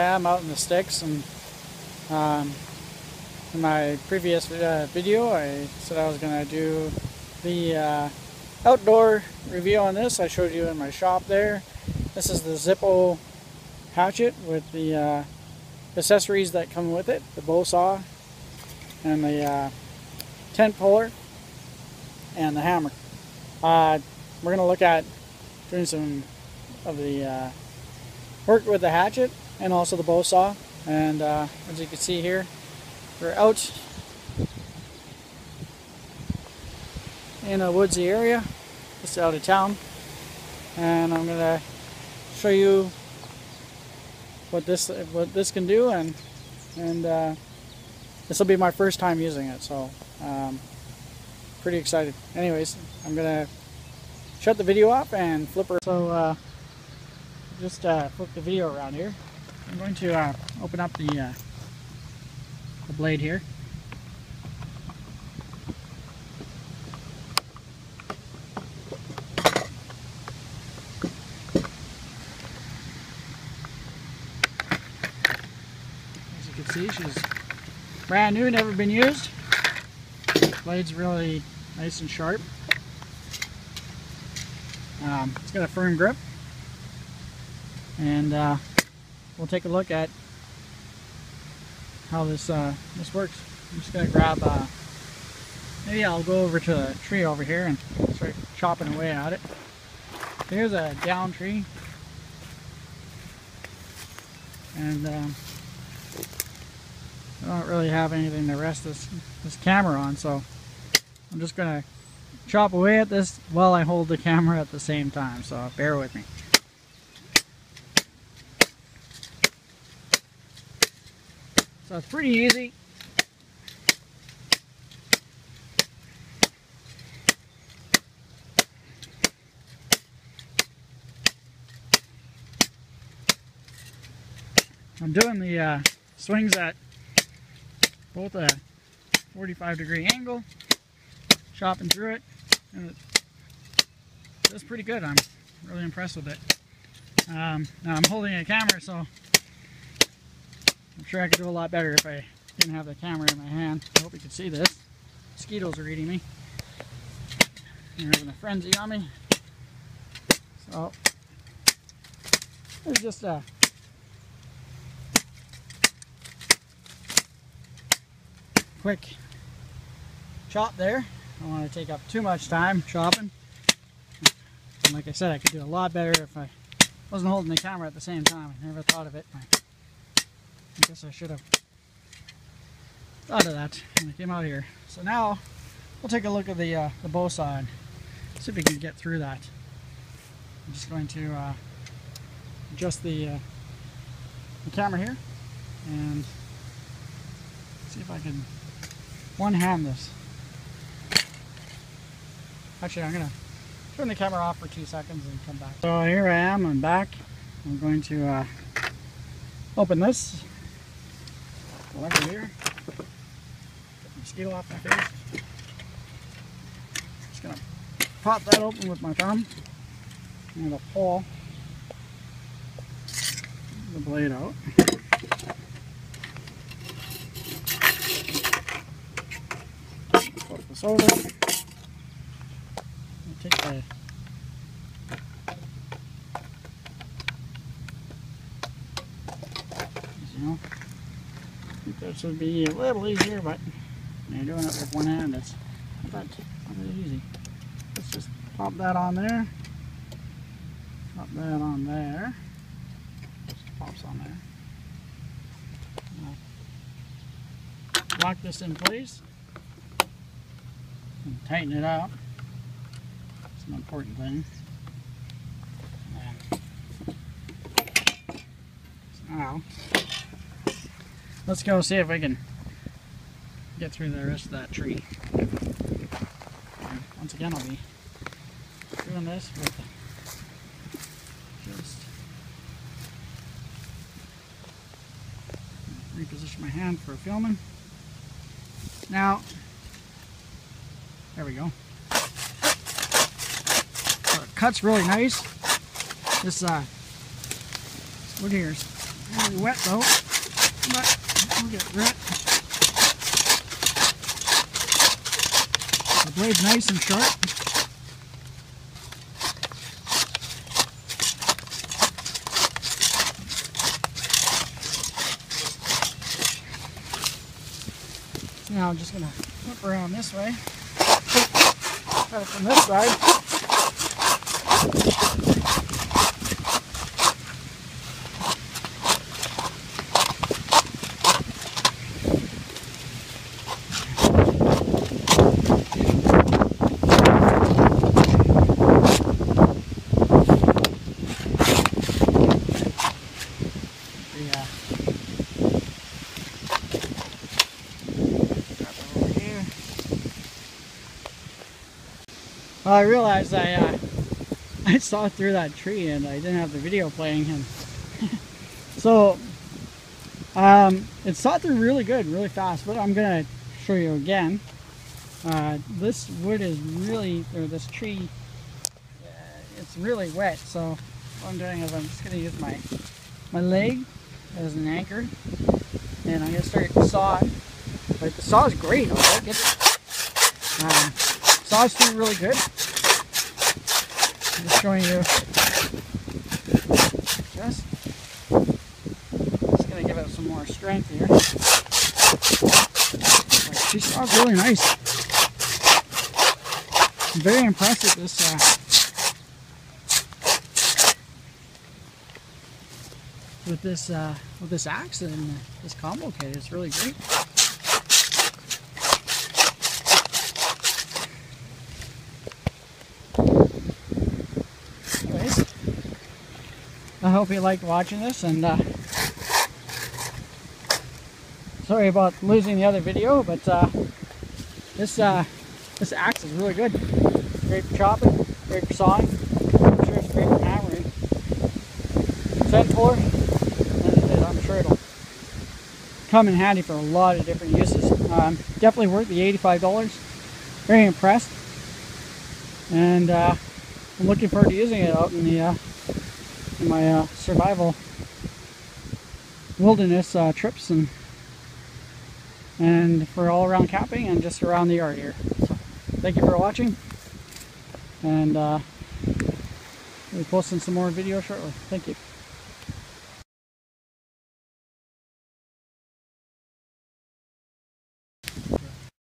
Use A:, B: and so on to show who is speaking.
A: I'm out in the sticks, and in my previous video I said I was going to do the outdoor review on this. I showed you in my shop there. This is the Zippo hatchet with the accessories that come with it, the bow saw and the tent puller and the hammer. We're going to look at doing some of the work with the hatchet and also the bow saw, and as you can see here, we're out in a woodsy area just out of town, and I'm going to show you what this can do, and this will be my first time using it, so pretty excited. Anyways, I'm going to shut the video off and flip her. So just flip the video around here. I'm going to open up the blade here. As you can see, she's brand new, never been used. Blade's really nice and sharp. It's got a firm grip, and we'll take a look at how this works. I'm just going to grab, maybe I'll go over to the tree over here and start chopping away at it. Here's a down tree, and I don't really have anything to rest this camera on, so I'm just going to chop away at this while I hold the camera at the same time, so bear with me. So it's pretty easy. I'm doing the swings at both a 45-degree angle, chopping through it, and it's pretty good. I'm really impressed with it. Now I'm holding a camera, so I'm sure I could do a lot better if I didn't have the camera in my hand. I hope you can see this. Mosquitoes are eating me. They're having a frenzy on me. So it's just a quick chop there. I don't want to take up too much time chopping. And like I said, I could do a lot better if I wasn't holding the camera at the same time. I never thought of it. I guess I should have thought of that when I came out here. So now we'll take a look at the bow saw and see if we can get through that. I'm just going to adjust the camera here and see if I can one-hand this. Actually, I'm going to turn the camera off for 2 seconds and come back. So here I am, I'm back. I'm going to open this. Go over here. Get the mosquito off my face. Just going to pop that open with my thumb. I'm going to pull the blade out. Flip this over. Take the I think this would be a little easier, but when you're doing it with one hand, it's not really easy. Let's just pop that on there. Pop that on there. Just pops on there. Lock this in place and tighten it up. It's an important thing. So now, let's go see if we can get through the rest of that tree. And once again, I'll be doing this with just reposition my hand for filming. Now, there we go. So it cuts really nice. This wood here is Really wet though, but we'll get wet. The blade's nice and sharp. Now I'm just going to flip around this way. Cut it from this side. Well, I realized I saw through that tree and I didn't have the video playing, and so it saw through really good, really fast. But I'm gonna show you again. This wood is really, or this tree, it's really wet. So what I'm doing is I'm just gonna use my leg as an anchor, and I'm gonna start sawing. But the saw is great. I like it. Saws through really good. I'm just showing you. Just gonna give it some more strength here. She saws really nice. I'm very impressed with this axe and this combo kit. It's really great. I hope you liked watching this, and sorry about losing the other video, but this axe is really good. Great for chopping, great for sawing. I'm sure it's great for hammering. 10-4, and I'm sure it'll come in handy for a lot of different uses. Definitely worth the $85. Very impressed, and I'm looking forward to using it out in the my survival wilderness trips, and for all around camping and just around the yard here. So thank you for watching, and we'll be posting some more videos shortly. Thank you.